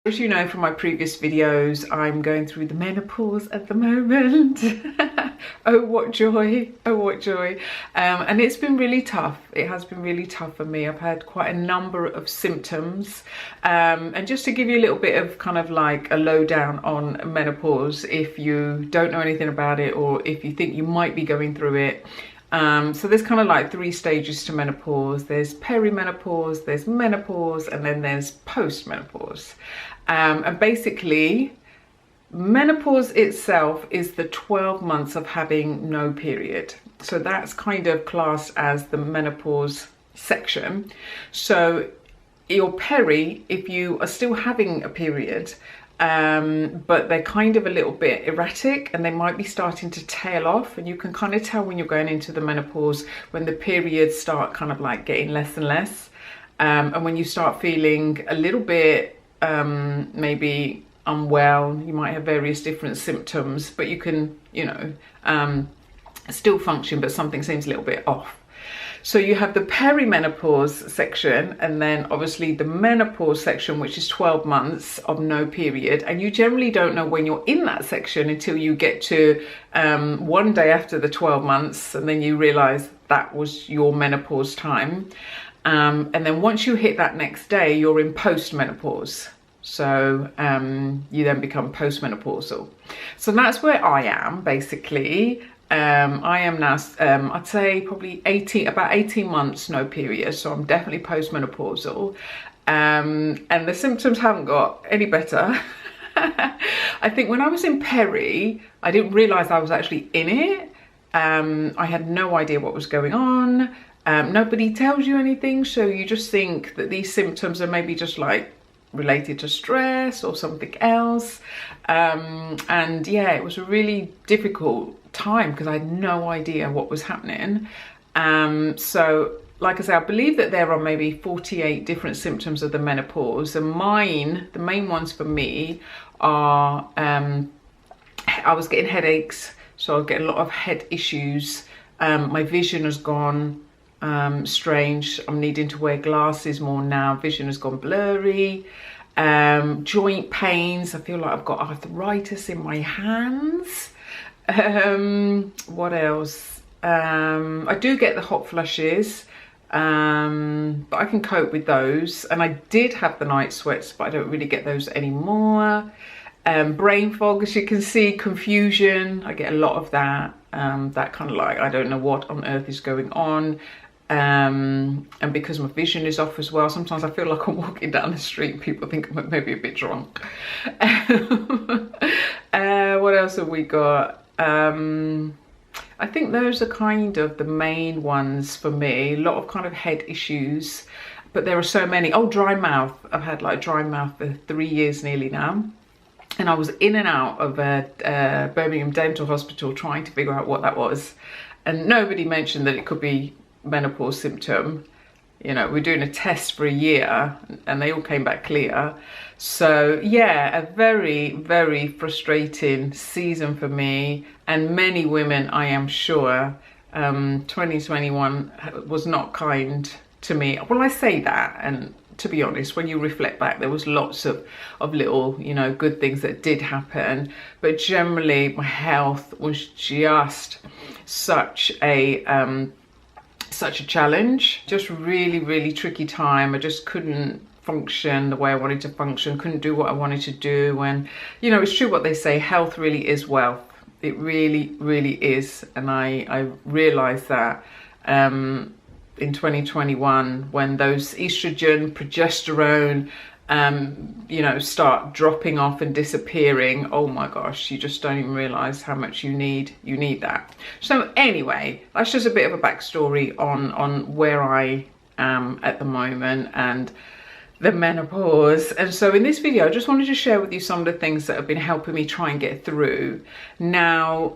As you know from my previous videos, I'm going through the menopause at the moment. Oh, what joy. Oh, what joy. And it's been really tough. It has been really tough for me. I've had quite a number of symptoms. And just to give you a little bit of kind of like a lowdown on menopause, if you don't know anything about it or if you think you might be going through it. So there's kind of like 3 stages to menopause. There's perimenopause, there's menopause, and then there's postmenopause. And basically, menopause itself is the 12 months of having no period. So that's kind of classed as the menopause section. So your peri, if you are still having a period, but they're kind of a little bit erratic and they might be starting to tail off, and you can kind of tell when you're going into the menopause when the periods start kind of like getting less and less, and when you start feeling a little bit maybe unwell. You might have various different symptoms, but you can, still function, but something seems a little bit off. So you have the perimenopause section, and then obviously the menopause section, which is 12 months of no period. And you generally don't know when you're in that section until you get to one day after the 12 months, and then you realize that was your menopause time. And then once you hit that next day, you're in postmenopause. So you then become postmenopausal. So that's where I am basically. I am now, I'd say probably about 18 months no period. So I'm definitely postmenopausal. And the symptoms haven't got any better. I think when I was in peri, I didn't realize I was actually in it. I had no idea what was going on. Nobody tells you anything. So you just think that these symptoms are maybe just like related to stress or something else. And yeah, it was a really difficult time because I had no idea what was happening. So like I say, I believe that there are maybe 48 different symptoms of the menopause, and the main ones for me are I was getting headaches, so I was getting a lot of head issues. My vision has gone strange. I'm needing to wear glasses more now. Vision has gone blurry. Joint pains. I feel like I've got arthritis in my hands. What else? I do get the hot flushes, but I can cope with those. And I did have the night sweats, but I don't really get those anymore. Brain fog, as you can see, confusion. I get a lot of that. That kind of like, I don't know what on earth is going on. And because my vision is off as well, sometimes I feel like I'm walking down the street and people think I'm maybe a bit drunk. What else have we got? I think those are kind of the main ones for me. A lot of kind of head issues, but there are so many. Oh, dry mouth. I've had like dry mouth for 3 years nearly now. And I was in and out of Birmingham Dental Hospital trying to figure out what that was. And nobody mentioned that it could be menopause symptom. You know, we're doing a test for a year and they all came back clear. So yeah, a very, very frustrating season for me and many women, I am sure. 2021 was not kind to me. Well, I say that, and to be honest, when you reflect back, there was lots of little, good things that did happen. But generally, my health was just such a challenge. Just really, really tricky time. I just couldn't function the way I wanted to function, couldn't do what I wanted to do. And, it's true what they say, health really is wealth. It really, really is. And I realized that in 2021, when those estrogen, progesterone, start dropping off and disappearing, oh my gosh, you just don't even realize how much you need that. So anyway, that's just a bit of a backstory on where I am at the moment and the menopause. And so in this video, I just wanted to share with you some of the things that have been helping me try and get through. Now,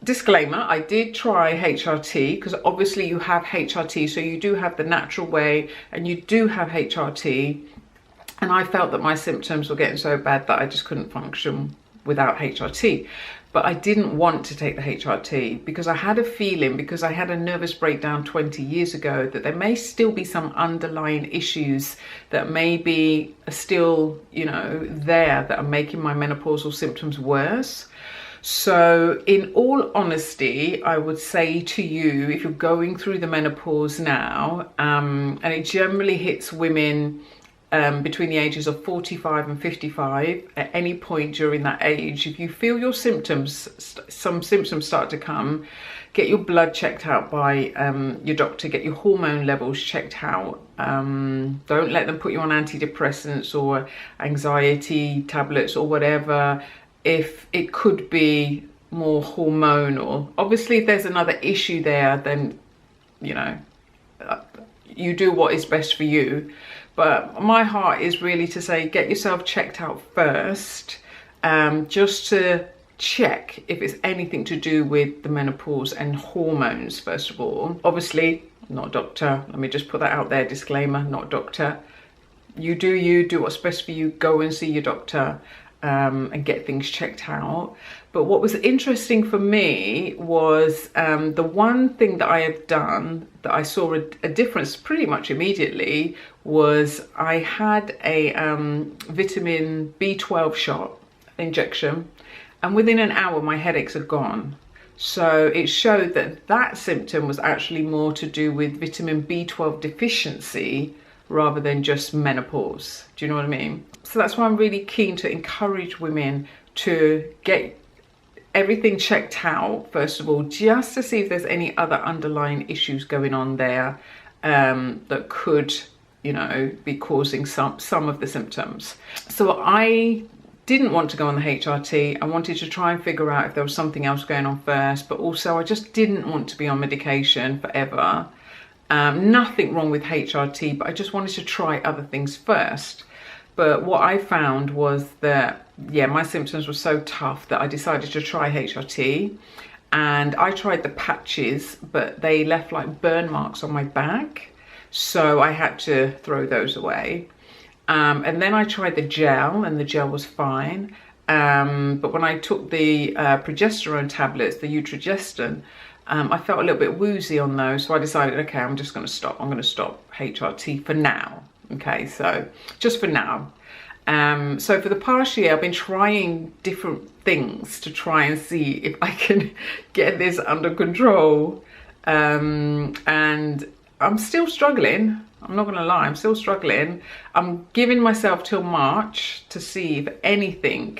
disclaimer, I did try HRT because obviously you have HRT, so you do have the natural way and you do have HRT. And I felt that my symptoms were getting so bad that I just couldn't function without HRT. but I didn't want to take the HRT because I had a feeling, because I had a nervous breakdown 20 years ago, that there may still be some underlying issues that maybe are still, you know, there, that are making my menopausal symptoms worse. So in all honesty, I would say to you, if you're going through the menopause now, and it generally hits women between the ages of 45 and 55, at any point during that age, if you feel your symptoms, some symptoms start to come, get your blood checked out by your doctor, get your hormone levels checked out. Don't let them put you on antidepressants or anxiety tablets or whatever, if it could be more hormonal. Obviously, if there's another issue there, then, you know, you do what is best for you. But my heart is really to say, get yourself checked out first, just to check if it's anything to do with the menopause and hormones, first of all. Obviously, not a doctor. Let me just put that out there, disclaimer, not a doctor. You, do what's best for you. Go and see your doctor. And get things checked out. But what was interesting for me was the one thing that I have done that I saw a difference pretty much immediately was I had a vitamin B12 shot injection, and within an hour my headaches are gone. So it showed that that symptom was actually more to do with vitamin B12 deficiency rather than just menopause. Do you know what I mean? So that's why I'm really keen to encourage women to get everything checked out, first of all, just to see if there's any other underlying issues going on there that could, you know, be causing some of the symptoms. So I didn't want to go on the HRT. I wanted to try and figure out if there was something else going on first, but also I just didn't want to be on medication forever. Nothing wrong with HRT, but I just wanted to try other things first. But what I found was that, yeah, my symptoms were so tough that I decided to try HRT. And I tried the patches, but they left like burn marks on my back. So I had to throw those away. And then I tried the gel, and the gel was fine. But when I took the progesterone tablets, the Utrogestan, I felt a little bit woozy on those. So I decided, okay, I'm just going to stop. I'm going to stop HRT for now. Okay, so just for now. So for the past year, I've been trying different things to try and see if I can get this under control. And I'm still struggling. I'm not going to lie, I'm still struggling. I'm giving myself till March to see if anything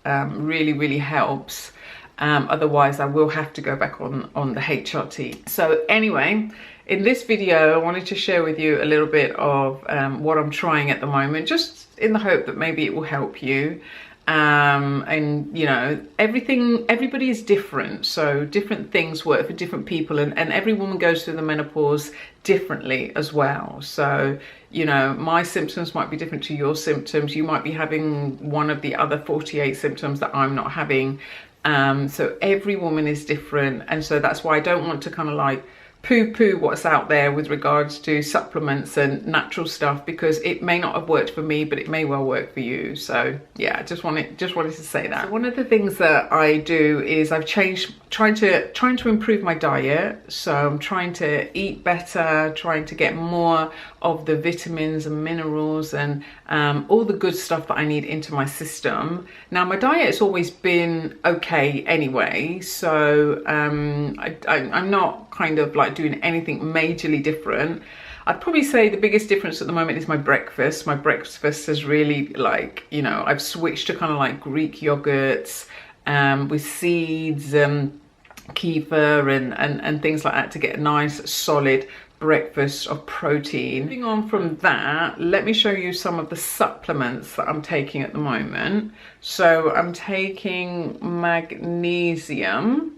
really helps. Otherwise, I will have to go back on the HRT. So anyway, in this video, I wanted to share with you a little bit of what I'm trying at the moment, just in the hope that maybe it will help you. And you know, everybody is different, so different things work for different people, and every woman goes through the menopause differently as well. So, you know, my symptoms might be different to your symptoms. You might be having one of the other 48 symptoms that I'm not having. So every woman is different, and so that's why I don't want to kind of like poo-poo what's out there with regards to supplements and natural stuff, because it may not have worked for me, but it may well work for you. So yeah, just wanted to say that. So one of the things that I do is I've changed, trying to improve my diet. So I'm trying to eat better, trying to get more of the vitamins and minerals and all the good stuff that I need into my system. Now my diet has always been okay anyway, so I'm not kind of like doing anything majorly different. I'd probably say the biggest difference at the moment is my breakfast. My breakfast is really like, you know, I've switched to kind of like Greek yogurts with seeds, kefir and things like that to get a nice solid breakfast of protein. Moving on from that, let me show you some of the supplements that I'm taking at the moment. So I'm taking magnesium.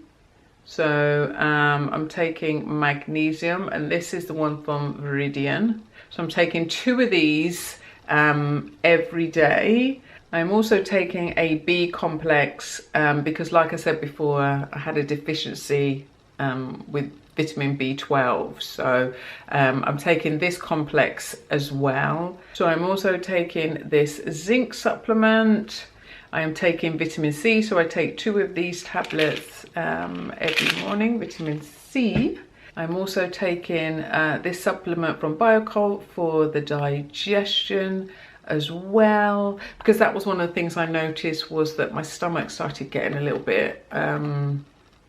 So I'm taking magnesium, and this is the one from Viridian. So I'm taking 2 of these every day. I'm also taking a B complex because, like I said before, I had a deficiency with vitamin B12. So I'm taking this complex as well. So I'm also taking this zinc supplement. I am taking vitamin C, so I take 2 of these tablets every morning, vitamin C. I'm also taking this supplement from BioCult for the digestion as well, because that was one of the things I noticed, was that my stomach started getting a little bit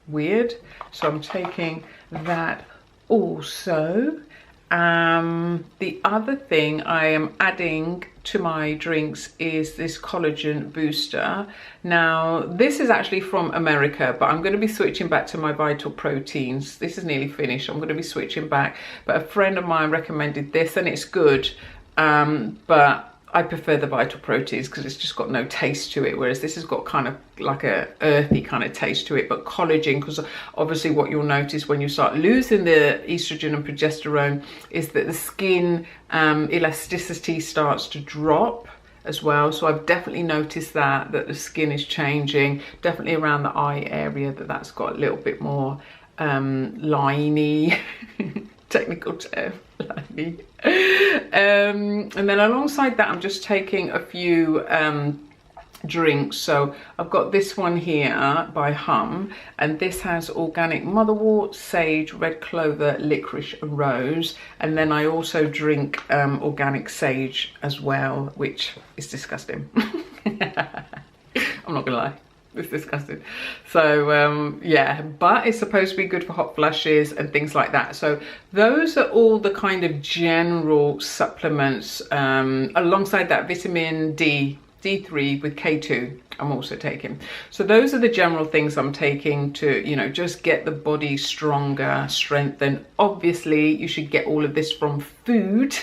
weird. So I'm taking that also. The other thing I am adding to my drinks is this collagen booster. Now, this is actually from America, but I'm going to be switching back to my Vital Proteins. This is nearly finished. I'm going to be switching back, but a friend of mine recommended this and it's good. But I prefer the Vital Proteins because it's just got no taste to it, whereas this has got kind of like a earthy kind of taste to it. But collagen, because obviously what you'll notice when you start losing the estrogen and progesterone is that the skin elasticity starts to drop as well. So I've definitely noticed that the skin is changing, definitely around the eye area, that's got a little bit more liney, technical term. And then alongside that, I'm just taking a few drinks. So I've got this one here by Hum, and this has organic motherwort, sage, red clover, licorice and rose. And then I also drink organic sage as well, which is disgusting. I'm not gonna lie. It's disgusting. So yeah, but it's supposed to be good for hot flushes and things like that. So those are all the kind of general supplements. Alongside that, vitamin D3 with K2 I'm also taking. So those are the general things I'm taking to, you know, just get the body stronger, strengthen. Obviously you should get all of this from food.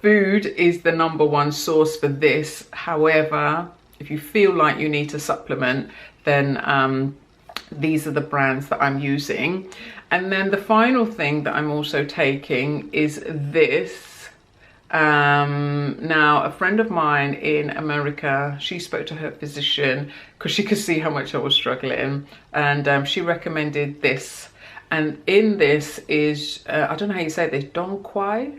Food is the #1 source for this. However, if you feel like you need to supplement, then these are the brands that I'm using. And then the final thing that I'm also taking is this. Now, a friend of mine in America, she spoke to her physician because she could see how much I was struggling, and she recommended this. And in this is, I don't know how you say this, Dong Quai,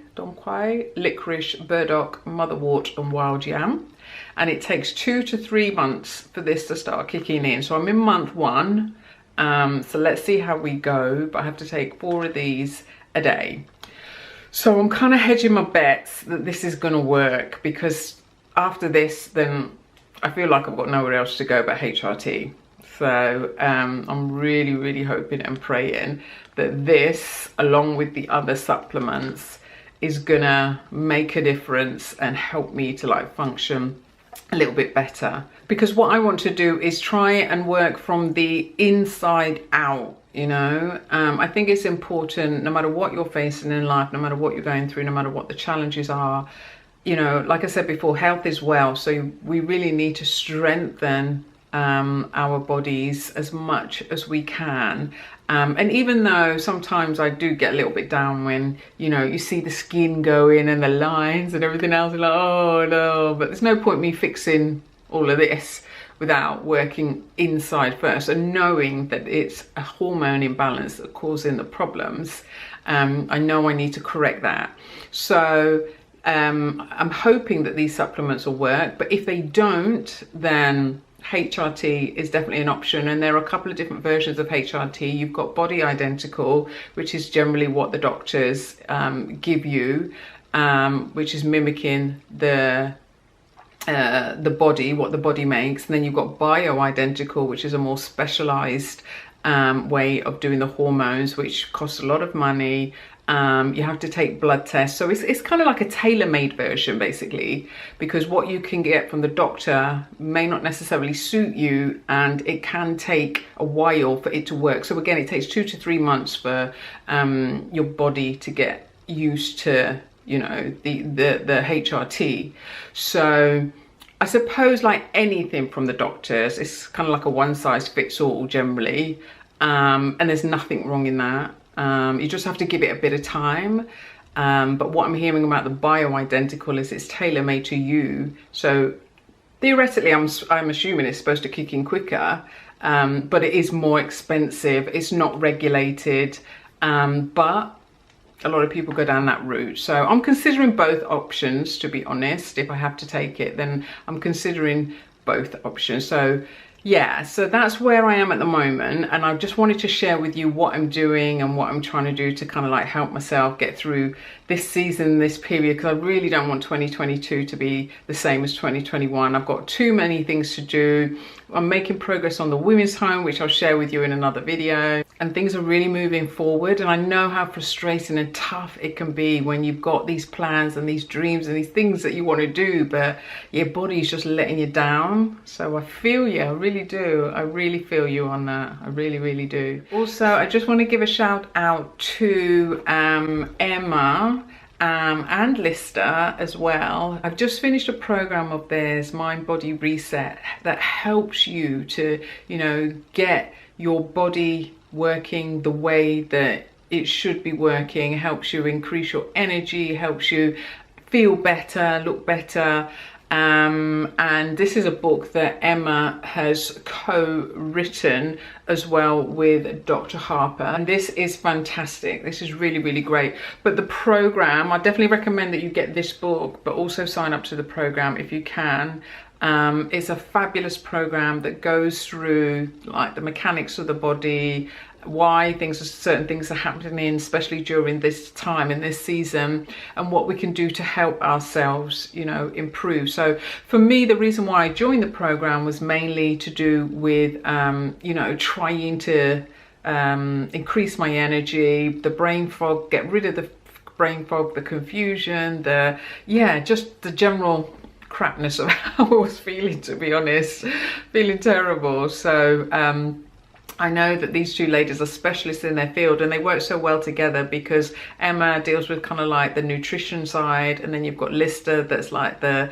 licorice, burdock, motherwort and wild yam. And it takes 2 to 3 months for this to start kicking in. So I'm in month 1. So let's see how we go. But I have to take 4 of these a day. So I'm kind of hedging my bets that this is going to work, because after this, then I feel like I've got nowhere else to go but HRT. So I'm really, really hoping and praying that this, along with the other supplements, is gonna make a difference and help me to like function a little bit better. Because what I want to do is try and work from the inside out, you know. I think it's important, no matter what you're facing in life, no matter what you're going through, no matter what the challenges are, you know, like I said before, health is wealth. So we really need to strengthen our bodies as much as we can. And even though sometimes I do get a little bit down when, you know, you see the skin going and the lines and everything else, like, oh no, but there's no point me fixing all of this without working inside first and knowing that it's a hormone imbalance that's causing the problems. I know I need to correct that. So I'm hoping that these supplements will work, but if they don't, then HRT is definitely an option. And there are a couple of different versions of HRT. You've got body identical, which is generally what the doctors give you, which is mimicking the body, what the body makes. And then you've got bioidentical, which is a more specialized way of doing the hormones, which costs a lot of money. You have to take blood tests. So it's kind of like a tailor-made version, basically, because what you can get from the doctor may not necessarily suit you, and it can take a while for it to work. So again, it takes 2 to 3 months for your body to get used to, you know, the HRT. So I suppose, like anything from the doctors, it's kind of like a one-size-fits-all generally, and there's nothing wrong in that. You just have to give it a bit of time. But what I'm hearing about the bioidentical is it's tailor-made to you. So theoretically, I'm assuming it's supposed to kick in quicker, but it is more expensive. It's not regulated. But a lot of people go down that route. So I'm considering both options, to be honest. If I have to take it, then I'm considering both options. So yeah, so that's where I am at the moment, and I just wanted to share with you what I'm doing and what I'm trying to do to kind of like help myself get through this season, this period, because I really don't want 2022 to be the same as 2021. I've got too many things to do. I'm making progress on the women's home, which I'll share with you in another video, and things are really moving forward. And I know how frustrating and tough it can be when you've got these plans and these dreams and these things that you want to do, but your body's just letting you down. So I feel you, I really do. I really feel you on that. I really, really do. Also, I just want to give a shout out to Emma and Lister as well. I've just finished a program of theirs, Mind Body Reset, that helps you to, you know, get your body working the way that it should be working, helps you increase your energy, helps you feel better, look better. And this is a book that Emma has co-written as well with Dr. Harper, and this is fantastic. This is really, really great. But the program, I definitely recommend that you get this book, but also sign up to the program if you can. It's a fabulous program that goes through like the mechanics of the body, why certain things are happening, especially during this time in this season, and what we can do to help ourselves, you know, improve. So for me, the reason why I joined the program was mainly to do with you know, trying to increase my energy, the brain fog, get rid of the brain fog, the confusion, just the general crapness of how I was feeling, to be honest, feeling terrible. So I know that these two ladies are specialists in their field, and they work so well together because Emma deals with kind of like the nutrition side, and then you've got Lister that's like the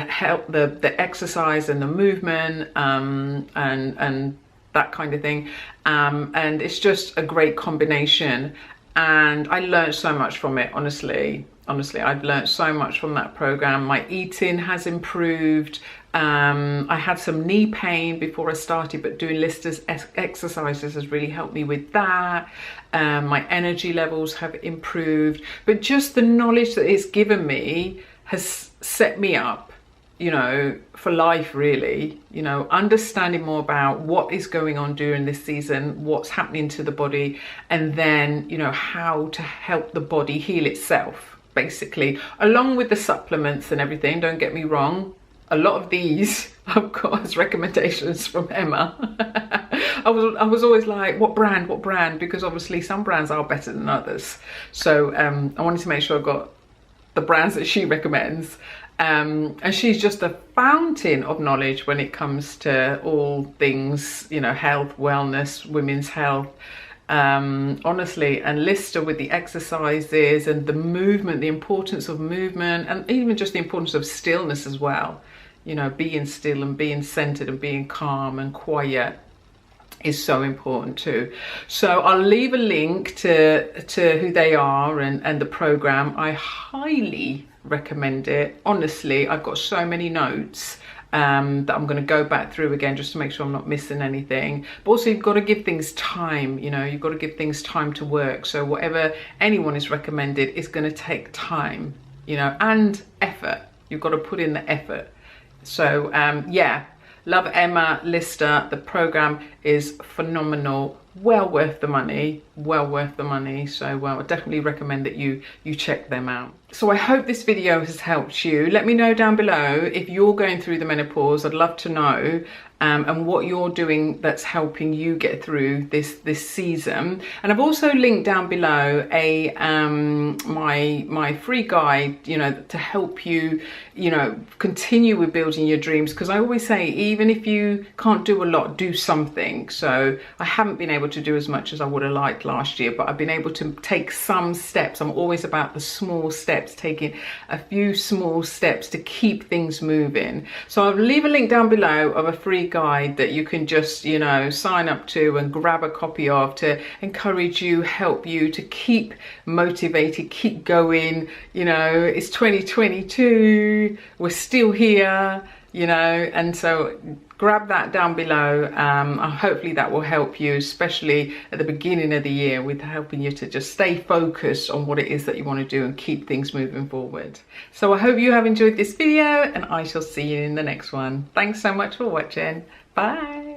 help, the exercise and the movement, and that kind of thing. And it's just a great combination. And I learned so much from it, honestly, I've learned so much from that program. My eating has improved. I had some knee pain before I started, but doing Lister's exercises has really helped me with that. My energy levels have improved, but just the knowledge that it's given me has set me up, you know, for life, really. You know, understanding more about what is going on during this season, what's happening to the body, and then, you know, how to help the body heal itself, basically, along with the supplements and everything. Don't get me wrong, a lot of these I've got as recommendations from Emma. I was always like, what brand, because obviously some brands are better than others. So I wanted to make sure I got the brands that she recommends. And she's just a fountain of knowledge when it comes to all things, you know, health, wellness, women's health. Honestly, and Lister with the exercises and the movement, the importance of movement, and even just the importance of stillness as well. You know, being still and being centered and being calm and quiet is so important too. So I'll leave a link to who they are and the program. I highly recommend it. Honestly, I've got so many notes that I'm going to go back through again just to make sure I'm not missing anything. But also, you've got to give things time, you know, you've got to give things time to work. So whatever anyone is recommended is going to take time, you know, and effort. You've got to put in the effort. So yeah, love Emma, Lister. The program is phenomenal, well worth the money, So I definitely recommend that you check them out. So I hope this video has helped you. Let me know down below if you're going through the menopause. I'd love to know, and what you're doing that's helping you get through this season. And I've also linked down below a my free guide, you know, to help you, you know, continue with building your dreams. Because I always say, even if you can't do a lot, do something. So I haven't been able to do as much as I would have liked last year, but I've been able to take some steps. I'm always about the small steps, taking a few small steps to keep things moving. So I'll leave a link down below of a free guide that you can just, you know, sign up to and grab a copy of, to encourage you, help you to keep motivated, keep going. You know, it's 2022, we're still here, you know, and so grab that down below. Hopefully that will help you, especially at the beginning of the year, with helping you to just stay focused on what it is that you want to do and keep things moving forward. So I hope you have enjoyed this video, and I shall see you in the next one. Thanks so much for watching. Bye.